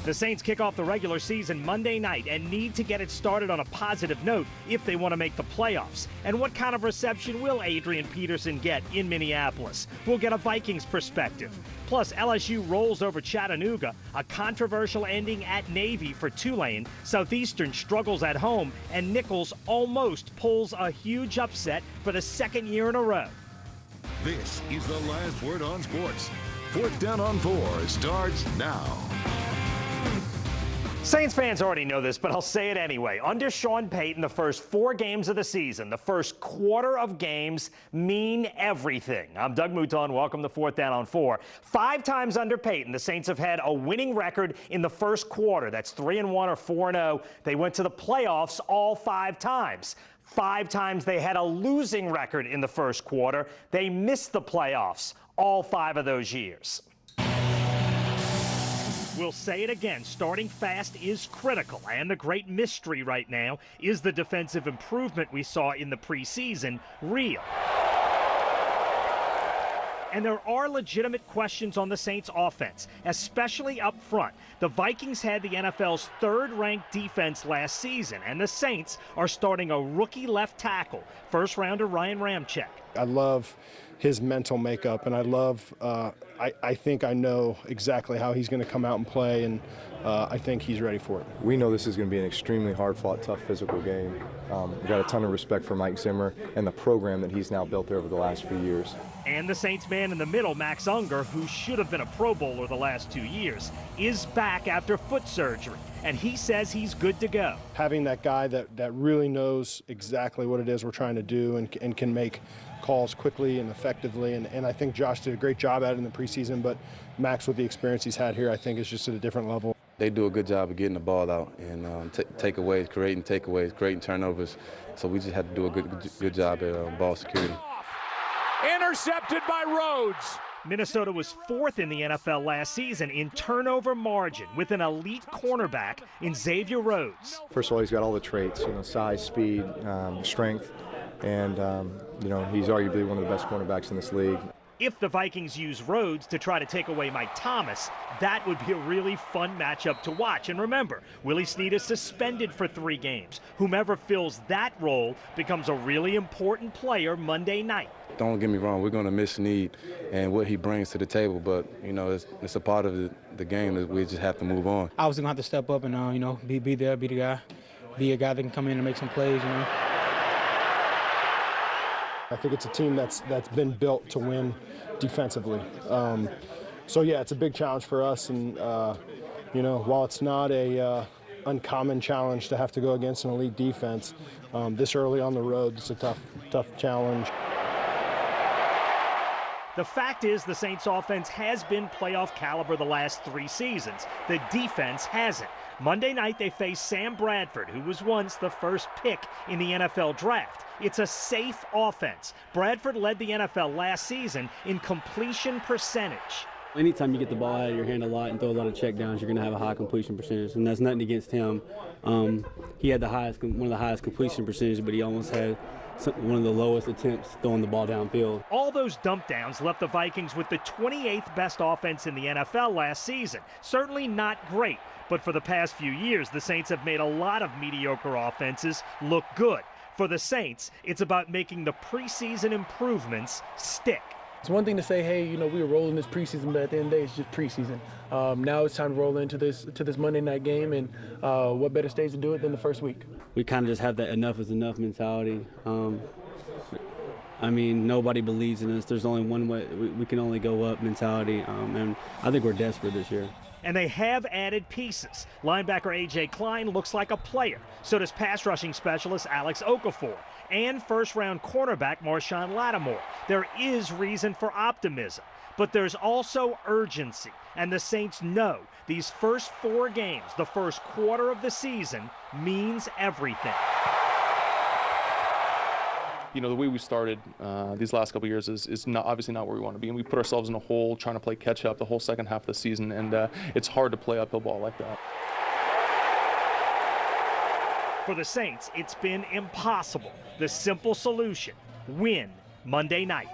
The Saints kick off the regular season Monday night and need to get it started on a positive note if they want to make the playoffs. And what kind of reception will Adrian Peterson get in Minneapolis? We'll get a Vikings perspective. Plus, LSU rolls over Chattanooga, a controversial ending at Navy for Tulane. Southeastern struggles at home, and Nichols almost pulls a huge upset for the second year in a row. This is the last word on sports. 4th Down on 4 starts now. Saints fans already know this, but I'll say it anyway. Under Sean Payton, the first 4 games of the season, the first quarter of games mean everything. I'm Doug Mouton. Welcome to 4th Down on 4. 5 times under Payton, the Saints have had a winning record in the first quarter. That's 3-1 or 4-0. They went to the playoffs all 5 times. 5 times they had a losing record in the first quarter. They missed the playoffs all 5 of those years. We'll say it again, starting fast is critical, and the great mystery right now is the defensive improvement we saw in the preseason real? And there are legitimate questions on the Saints' offense, especially up front. The Vikings had the NFL's 3rd-ranked defense last season, and the Saints are starting a rookie left tackle, first-rounder Ryan Ramczyk. I love his mental makeup, and I love, I think I know exactly how he's going to come out and play, and I think he's ready for it. We know this is going to be an extremely hard-fought, tough physical game. We've got a ton of respect for Mike Zimmer and the program that he's now built there over the last few years. And the Saints man in the middle, Max Unger, who should have been a Pro Bowler the last 2 years, is back after foot surgery, and he says he's good to go. Having that guy that really knows exactly what it is we're trying to do and can make calls quickly and effectively, and I think Josh did a great job at it in the preseason, but Max, with the experience he's had here, I think is just at a different level. They do a good job of getting the ball out and creating takeaways, creating turnovers. So we just have to do a good job at ball security. Intercepted by Rhodes. Minnesota was 4th in the NFL last season in turnover margin with an elite cornerback in Xavier Rhodes. First of all, he's got all the traits, size, speed, strength, and he's arguably one of the best cornerbacks in this league. If the Vikings use Rhodes to try to take away Mike Thomas, that would be a really fun matchup to watch. And remember, Willie Snead is suspended for 3 games. Whomever fills that role becomes a really important player Monday night. Don't get me wrong, we're going to miss Snead and what he brings to the table, but it's a part of the game that we just have to move on. I was going to have to step up and be there, be the guy, be a guy that can come in and make some plays. I think it's a team that's been built to win defensively. So yeah, it's a big challenge for us, and while it's not a uncommon challenge to have to go against an elite defense, this early on the road, it's a tough challenge. The fact is the Saints offense has been playoff caliber the last 3 seasons. The defense hasn't. Monday night they face Sam Bradford, who was once the first pick in the NFL draft. It's a safe offense. Bradford led the NFL last season in completion percentage. Anytime you get the ball out of your hand a lot and throw a lot of checkdowns, you're going to have a high completion percentage, and that's nothing against him. He had one of the highest completion percentages, but he almost had one of the lowest attempts throwing the ball downfield. All those dump downs left the Vikings with the 28th best offense in the NFL last season. Certainly not great, but for the past few years, the Saints have made a lot of mediocre offenses look good. For the Saints, it's about making the preseason improvements stick. It's one thing to say, hey, we were rolling this preseason, but at the end of the day, it's just preseason. Now it's time to roll into this Monday night game, and what better stage to do it than the first week? We kind of just have that enough is enough mentality. Nobody believes in us. There's only one way. We can only go up mentality, and I think we're desperate this year. And they have added pieces. Linebacker A.J. Klein looks like a player. So does pass rushing specialist Alex Okafor and first-round cornerback Marshawn Lattimore. There is reason for optimism, but there's also urgency. And the Saints know these first 4 games, the first quarter of the season, means everything. The way we started these last couple of years is obviously not where we want to be, and we put ourselves in a hole trying to play catch up the whole second half of the season, and it's hard to play uphill ball like that. For the Saints, it's been impossible. The simple solution: win Monday night.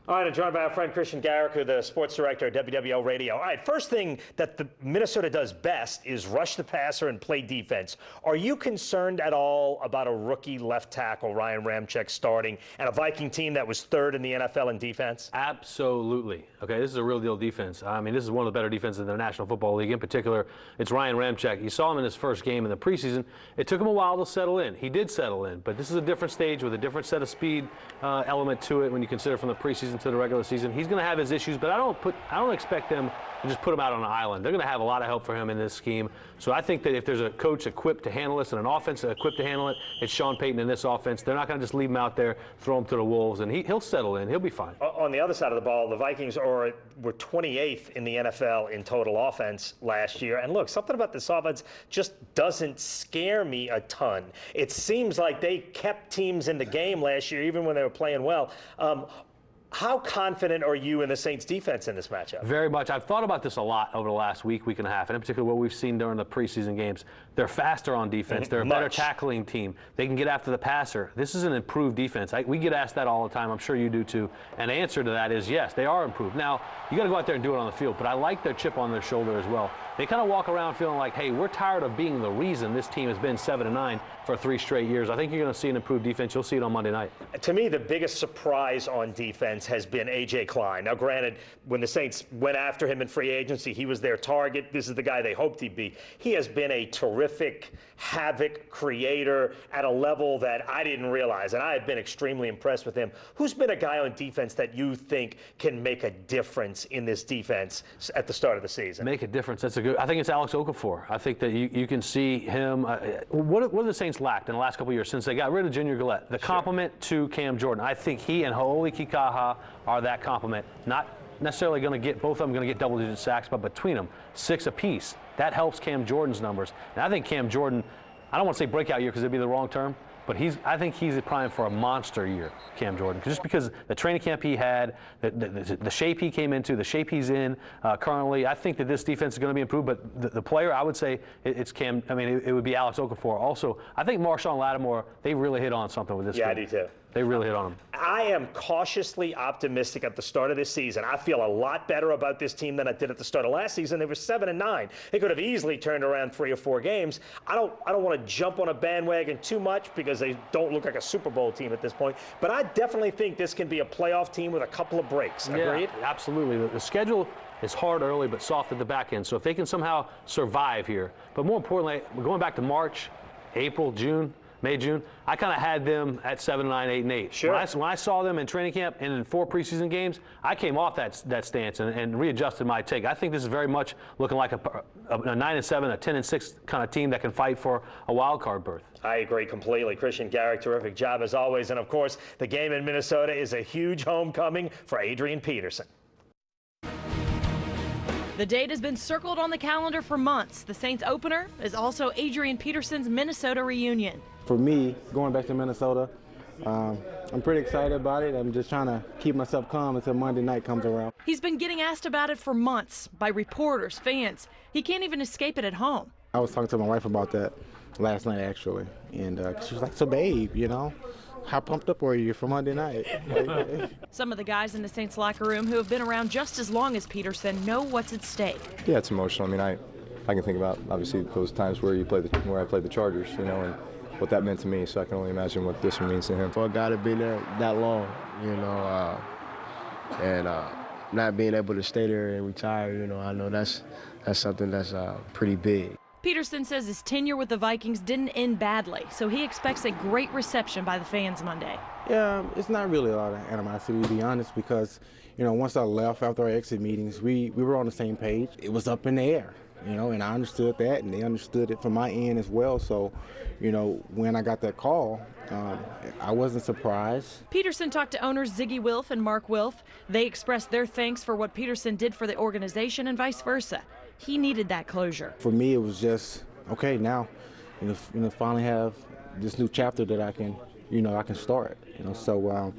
All right, I'm joined by our friend Christian Garrick, who's the sports director at WWL Radio. All right, first thing that the Minnesota does best is rush the passer and play defense. Are you concerned at all about a rookie left tackle, Ryan Ramczyk, starting, and a Viking team that was third in the NFL in defense? Absolutely. Okay, this is a real deal defense. I mean, this is one of the better defenses in the National Football League. In particular, it's Ryan Ramczyk. You saw him in his first game in the preseason. It took him a while to settle in. He did settle in, but this is a different stage with a different set of speed element to it when you consider from the preseason to the regular season. He's going to have his issues, but I don't expect them to just put him out on an island. They're going to have a lot of help for him in this scheme. So I think that if there's a coach equipped to handle this and an offense equipped to handle it, it's Sean Payton in this offense. They're not going to just leave him out there, throw him to the wolves, and he'll settle in. He'll be fine. On the other side of the ball, the Vikings were 28th in the NFL in total offense last year. And look, something about this offense just doesn't scare me a ton. It seems like they kept teams in the game last year, even when they were playing well. How confident are you in the Saints defense in this matchup? Very much. I've thought about this a lot over the last week and a half, and in particular what we've seen during the preseason games. They're faster on defense. They're a better tackling team. They can get after the passer. This is an improved defense. We get asked that all the time. I'm sure you do too. And the answer to that is yes, they are improved. Now, you got to go out there and do it on the field, but I like their chip on their shoulder as well. They kind of walk around feeling like, hey, we're tired of being the reason this team has been 7-9 for 3 straight years. I think you're going to see an improved defense. You'll see it on Monday night. To me, the biggest surprise on defense has been A.J. Klein. Now, granted, when the Saints went after him in free agency, he was their target. This is the guy they hoped he'd be. He has been a terrific havoc creator at a level that I didn't realize, and I have been extremely impressed with him. Who's been a guy on defense that you think can make a difference in this defense at the start of the season? Make a difference. That's a good. I think it's Alex Okafor. I think that you can see him. What have the Saints lacked in the last couple of years since they got rid of Junior Gillette? The complement to Cam Jordan. I think he and Ha'oli Kikaha are that complement. Not necessarily going to get, both of them going to get double-digit sacks, but between them, 6 apiece. That helps Cam Jordan's numbers. And I think Cam Jordan, I don't want to say breakout year because it'd be the wrong term, but I think he's primed for a monster year, Cam Jordan, just because the training camp he had, the shape he came into, the shape he's in currently. I think that this defense is going to be improved, but the player, I would say it's Cam. I mean, it would be Alex Okafor. Also, I think Marshawn Lattimore, they really hit on something with this game. I do too. They really hit on him. I am cautiously optimistic at the start of this season. I feel a lot better about this team than I did at the start of last season. They were 7-9. They could have easily turned around 3 or 4 games. I don't want to jump on a bandwagon too much because they don't look like a Super Bowl team at this point. But I definitely think this can be a playoff team with a couple of breaks. Agreed? Yeah, absolutely. The schedule is hard early but soft at the back end. So if they can somehow survive here, but more importantly, going back to March, April, June, May, June, I kind of had them at 7-9, 8-8. Sure. When I saw them in training camp and in 4 preseason games, I came off that stance and readjusted my take. I think this is very much looking like a 9-7, a 10-6 kind of team that can fight for a wild card berth. I agree completely. Christian Garrick, terrific job as always. And of course, the game in Minnesota is a huge homecoming for Adrian Peterson. The date has been circled on the calendar for months. The Saints opener is also Adrian Peterson's Minnesota reunion. For me, going back to Minnesota, I'm pretty excited about it. I'm just trying to keep myself calm until Monday night comes around. He's been getting asked about it for months by reporters, fans. He can't even escape it at home. I was talking to my wife about that last night, actually, and she was like, so babe, you know, how pumped up were you for Monday night? Some of the guys in the Saints locker room who have been around just as long as Peterson know what's at stake. Yeah, it's emotional. I mean, I can think about, obviously, those times where I played the Chargers, you know, and what that meant to me, so I can only imagine what this one means to him. For a guy to be there that long, you know, and not being able to stay there and retire, you know, I know that's something that's pretty big. Peterson says his tenure with the Vikings didn't end badly, so he expects a great reception by the fans Monday. Yeah, it's not really a lot of animosity, to be honest, because, you know, once I left after our exit meetings, we were on the same page. It was up in the air, you know, and I understood that, and they understood it from my end as well. So, you know, when I got that call, I wasn't surprised. Peterson talked to owners Ziggy Wilf and Mark Wilf. They expressed their thanks for what Peterson did for the organization and vice versa. He needed that closure. For me, it was just, okay, now, you know, finally have this new chapter that I can, you know, I can start. You know, so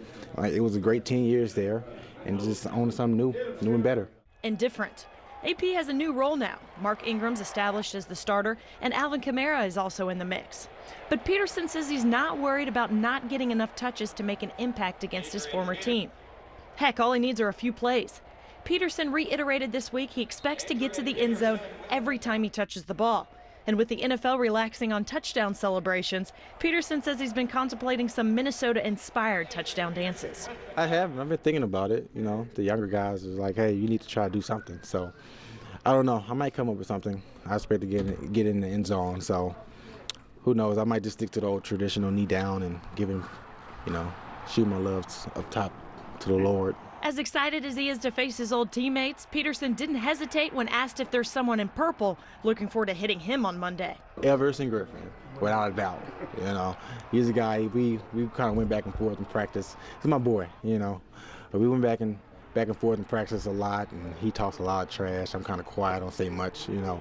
it was a great 10 years there, and just on something new and better. And different. AP has a new role now. Mark Ingram's established as the starter, and Alvin Kamara is also in the mix. But Peterson says he's not worried about not getting enough touches to make an impact against his former team. Heck, all he needs are a few plays. Peterson reiterated this week he expects to get to the end zone every time he touches the ball. And with the NFL relaxing on touchdown celebrations, Peterson says he's been contemplating some Minnesota-inspired touchdown dances. I haven't. I've been thinking about it. You know, the younger guys is like, hey, you need to try to do something. So, I don't know. I might come up with something. I expect to get in the end zone. So, who knows? I might just stick to the old traditional knee down and give him, you know, shoot my loves up top to the Lord. As excited as he is to face his old teammates, Peterson didn't hesitate when asked if there's someone in purple looking forward to hitting him on Monday. Everson Griffin, without a doubt. You know, he's a guy we kind of went back and forth in practice. He's my boy, you know. But we went back and forth in practice a lot, and he talks a lot of trash. I'm kind of quiet, I don't say much, you know.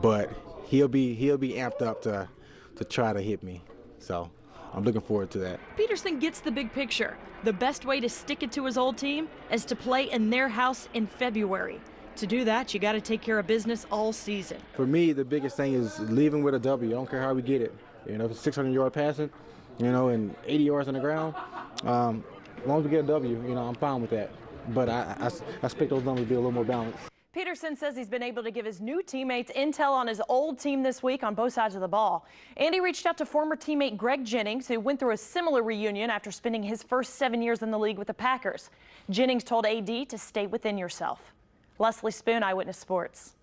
But he'll be amped up to try to hit me. So I'm looking forward to that. Peterson gets the big picture. The best way to stick it to his old team is to play in their house in February. To do that, you got to take care of business all season. For me, the biggest thing is leaving with a W. I don't care how we get it. You know, if it's 600-yard passing, you know, and 80 yards on the ground, as long as we get a W, you know, I'm fine with that. But I expect those numbers to be a little more balanced. Peterson says he's been able to give his new teammates intel on his old team this week on both sides of the ball. And he reached out to former teammate Greg Jennings, who went through a similar reunion after spending his first 7 years in the league with the Packers. Jennings told AD to stay within yourself. Leslie Spoon, Eyewitness Sports.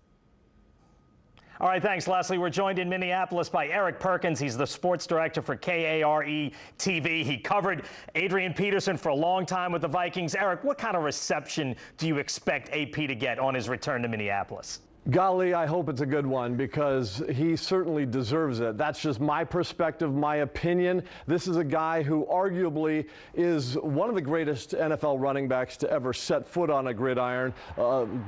All right, thanks, Leslie. We're joined in Minneapolis by Eric Perkins. He's the sports director for KARE TV. He covered Adrian Peterson for a long time with the Vikings. Eric, what kind of reception do you expect AP to get on his return to Minneapolis? Golly, I hope it's a good one because he certainly deserves it. That's just my perspective, my opinion. This is a guy who arguably is one of the greatest NFL running backs to ever set foot on a gridiron.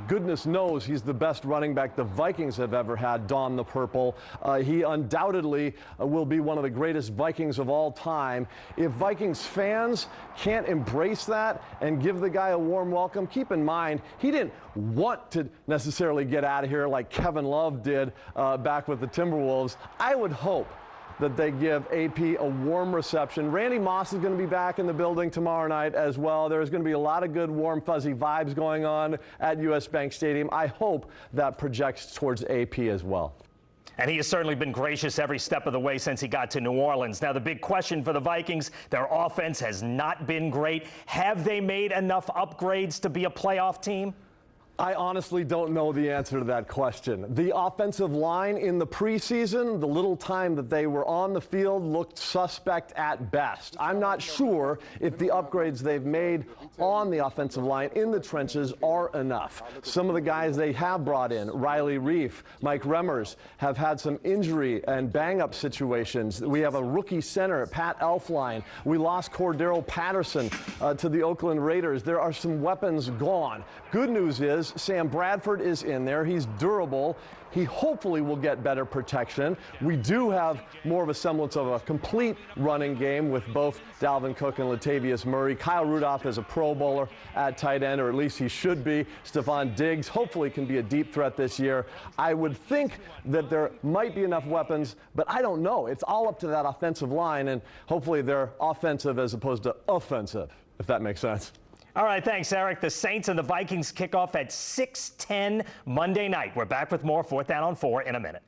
Goodness knows he's the best running back the Vikings have ever had, don the purple. He undoubtedly will be one of the greatest Vikings of all time. If Vikings fans can't embrace that and give the guy a warm welcome, keep in mind, he didn't want to necessarily get out of here like Kevin Love did back with the Timberwolves. I would hope that they give AP a warm reception. Randy Moss is going to be back in the building tomorrow night as well. There's going to be a lot of good, warm, fuzzy vibes going on at US Bank Stadium. I hope that projects towards AP as well. And he has certainly been gracious every step of the way since he got to New Orleans. Now, the big question for the Vikings, their offense has not been great. Have they made enough upgrades to be a playoff team? I honestly don't know the answer to that question. The offensive line in the preseason, the little time that they were on the field, looked suspect at best. I'm not sure if the upgrades they've made on the offensive line in the trenches are enough. Some of the guys they have brought in, Riley Reif, Mike Remmers, have had some injury and bang-up situations. We have a rookie center, Pat Elflein. We lost Cordero Patterson to the Oakland Raiders. There are some weapons gone. Good news is Sam Bradford is in there. He's durable. He hopefully will get better protection. We do have more of a semblance of a complete running game with both Dalvin Cook and Latavius Murray. Kyle Rudolph is a Pro Bowler at tight end, or at least he should be. Stephon Diggs hopefully can be a deep threat this year. I would think that there might be enough weapons, but I don't know. It's all up to that offensive line, and hopefully they're offensive as opposed to offensive, if that makes sense. All right, thanks, Eric. The Saints and the Vikings kick off at 6:10 Monday night. We're back with more 4th Down on 4 in a minute.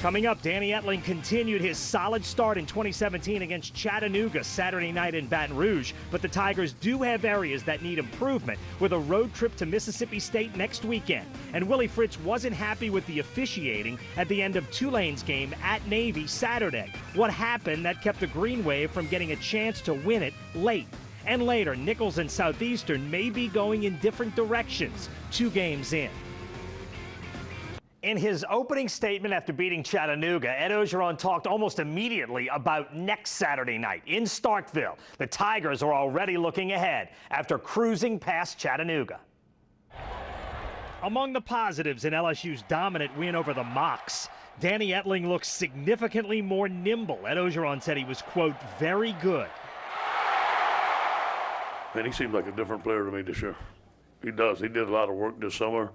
Coming up, Danny Etling continued his solid start in 2017 against Chattanooga Saturday night in Baton Rouge, but the Tigers do have areas that need improvement with a road trip to Mississippi State next weekend. And Willie Fritz wasn't happy with the officiating at the end of Tulane's game at Navy Saturday. What happened that kept the Green Wave from getting a chance to win it late? And later, Nichols and Southeastern may be going in different directions 2 games in. In his opening statement after beating Chattanooga, Ed Orgeron talked almost immediately about next Saturday night in Starkville. The Tigers are already looking ahead after cruising past Chattanooga. Among the positives in LSU's dominant win over the Mocs, Danny Etling looks significantly more nimble. Ed Orgeron said he was, quote, very good. Man, he seems like a different player to me this year. He does. He did a lot of work this summer.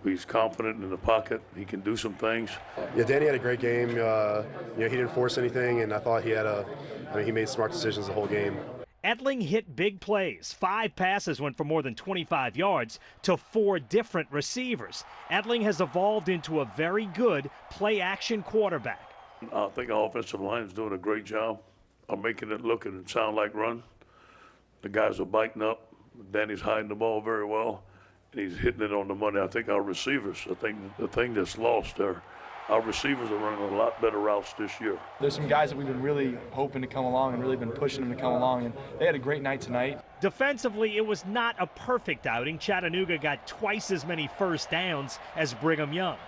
He's confident in the pocket. He can do some things. Yeah, Danny had a great game. He didn't force anything, and I thought he made smart decisions the whole game. Edling hit big plays. 5 passes went for more than 25 yards to 4 different receivers. Edling has evolved into a very good play-action quarterback. I think our offensive line is doing a great job of making it look and sound like run. The guys are biting up. Danny's hiding the ball very well, and he's hitting it on the money. I think our receivers, the thing that's lost there, our receivers are running a lot better routes this year. There's some guys that we've been really hoping to come along and really been pushing them to come along, and they had a great night tonight. Defensively, it was not a perfect outing. Chattanooga got twice as many first downs as Brigham Young.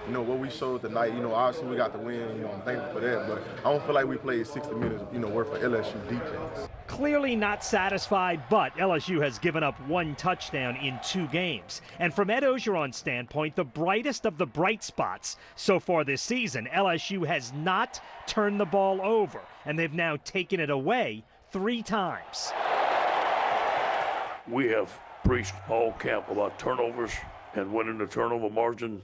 You know, what we showed tonight, you know, obviously we got the win, you know, I'm thankful for that, but I don't feel like we played 60 minutes, you know, worth of LSU defense. Clearly not satisfied, but LSU has given up 1 touchdown in 2 games. And from Ed Orgeron's standpoint, the brightest of the bright spots so far this season, LSU has not turned the ball over, and they've now taken it away 3 times. We have preached all camp about turnovers and winning the turnover margin.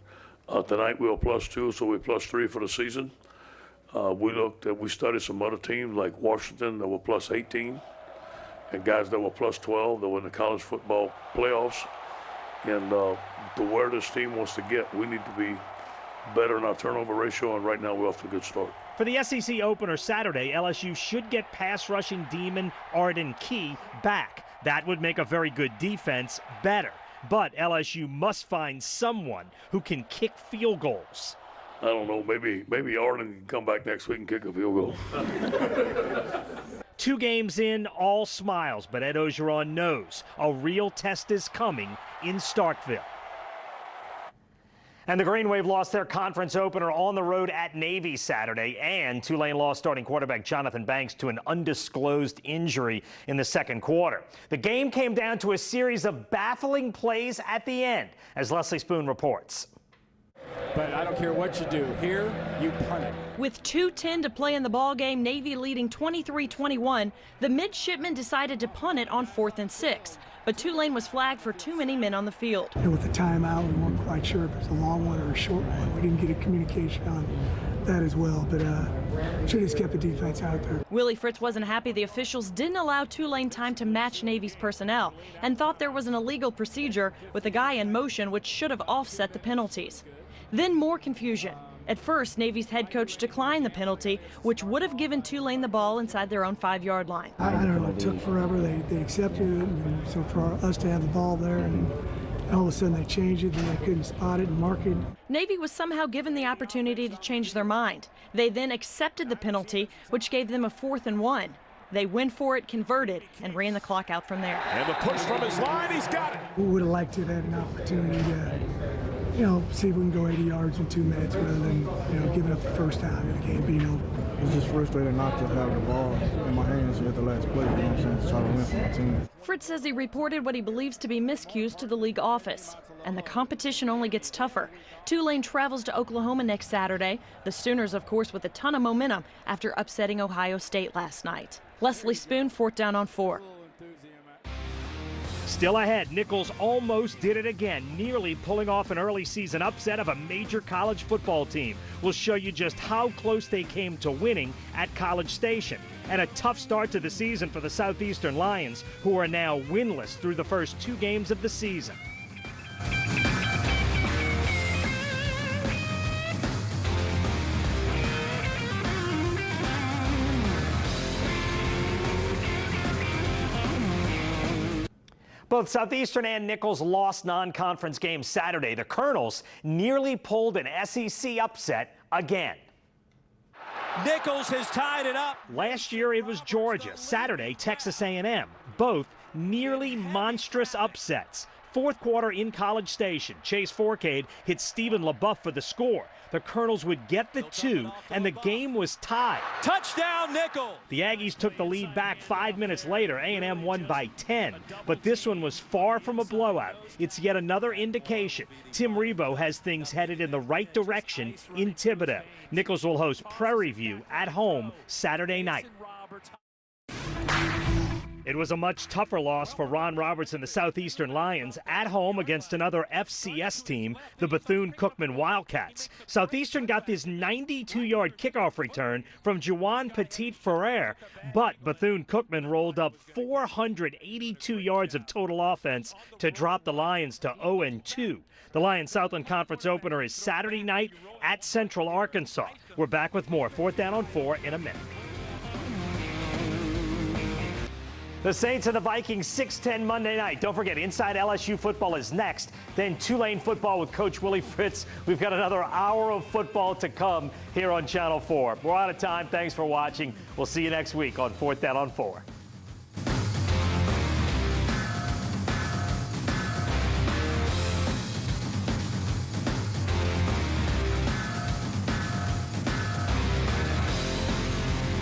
Tonight we were +2, so we're +3 for the season. We studied some other teams like Washington that were +18, and guys that were +12 that were in the college football playoffs. And to where this team wants to get, we need to be better in our turnover ratio, and right now we're off to a good start. For the SEC opener Saturday, LSU should get pass rushing demon Arden Key back. That would make a very good defense better. But LSU must find someone who can kick field goals. I don't know, maybe Arden can come back next week and kick a field goal. 2 games in, all smiles, but Ed Orgeron knows a real test is coming in Starkville. And the Green Wave lost their conference opener on the road at Navy Saturday, and Tulane lost starting quarterback Jonathan Banks to an undisclosed injury in the second quarter. The game came down to a series of baffling plays at the end, as Leslie Spoon reports. But I don't care what you do. Here, you punt it. With 2:10 to play in the ball game, Navy leading 23-21, the midshipmen decided to punt it on 4th and 6. But Tulane was flagged for too many men on the field. And with the timeout, we weren't quite sure if it was a long one or a short one. We didn't get a communication on that as well, but should have just kept the defense out there. Willie Fritz wasn't happy the officials didn't allow Tulane time to match Navy's personnel and thought there was an illegal procedure with a guy in motion which should have offset the penalties. Then more confusion. At first, Navy's head coach declined the penalty, which would have given Tulane the ball inside their own 5-yard line. I don't know, it took forever. They accepted it, and so for us to have the ball there, and then all of a sudden they changed it, and they couldn't spot it and mark it. Navy was somehow given the opportunity to change their mind. They then accepted the penalty, which gave them a 4th and 1. They went for it, converted, and ran the clock out from there. And the push from his line, he's got it. We would have liked to have had an opportunity to, see if we can go 80 yards in 2 minutes rather than, giving up the first time in the game being over. It's just frustrating not to have the ball in my hands at the last play, to try to win for my team. Fritz says he reported what he believes to be miscues to the league office. And the competition only gets tougher. Tulane travels to Oklahoma next Saturday. The Sooners, of course, with a ton of momentum after upsetting Ohio State last night. Leslie Spoon, 4th Down on 4. Still ahead, Nichols almost did it again, nearly pulling off an early season upset of a major college football team. We'll show you just how close they came to winning at College Station. And a tough start to the season for the Southeastern Lions, who are now winless through the first 2 games of the season. Both Southeastern and Nichols lost non-conference games Saturday. The Colonels nearly pulled an SEC upset again. Nichols has tied it up. Last year it was Georgia. Saturday, Texas A&M. Both nearly monstrous upsets. Fourth quarter in College Station. Chase Forcade hit Stephen LaBeouf for the score. The Colonels would get the 2, and the game was tied. Touchdown, Nichols! The Aggies took the lead back 5 minutes later. A&M won by 10, but this one was far from a blowout. It's yet another indication Tim Rebowe has things headed in the right direction in Thibodaux. Nichols will host Prairie View at home Saturday night. It was a much tougher loss for Ron Roberts and the Southeastern Lions at home against another FCS team, the Bethune-Cookman Wildcats. Southeastern got this 92-yard kickoff return from Juwan Petit-Ferrer, but Bethune-Cookman rolled up 482 yards of total offense to drop the Lions to 0-2. The Lions Southland Conference opener is Saturday night at Central Arkansas. We're back with more 4th Down on 4 in a minute. The Saints and the Vikings, 6:10 Monday night. Don't forget, Inside LSU football is next. Then Tulane football with Coach Willie Fritz. We've got another hour of football to come here on Channel 4. We're out of time. Thanks for watching. We'll see you next week on 4th Down on 4.